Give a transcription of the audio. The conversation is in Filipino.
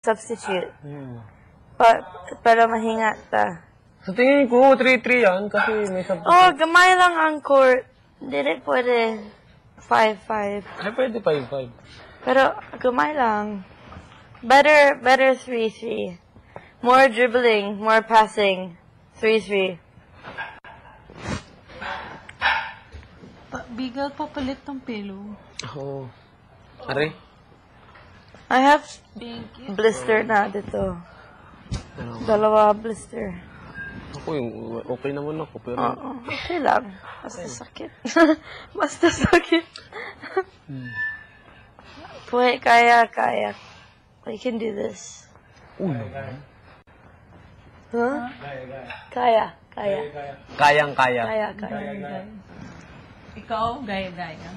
substitute. Para mahinga ta. Sa tingin ko, 3-3 yan kasi may substitute. Oh, gamay lang ang court. Hindi pwede 5-5. Ay, pwede 5-5. Pero gamay lang. Better 3-3. More dribbling, more passing. 3-3. Bigal pa palit ng pelo. Oo. Are? I have Thank you. blister na dito. Dalawa blister. Ako yung okay naman ako pero... Oo, okay lang. Basta sakit. Basta sakit. Pwede, kaya. We can do this. Huh? Kaya. Kayang-kaya. Kaya. Ikaw, gaya-gaya.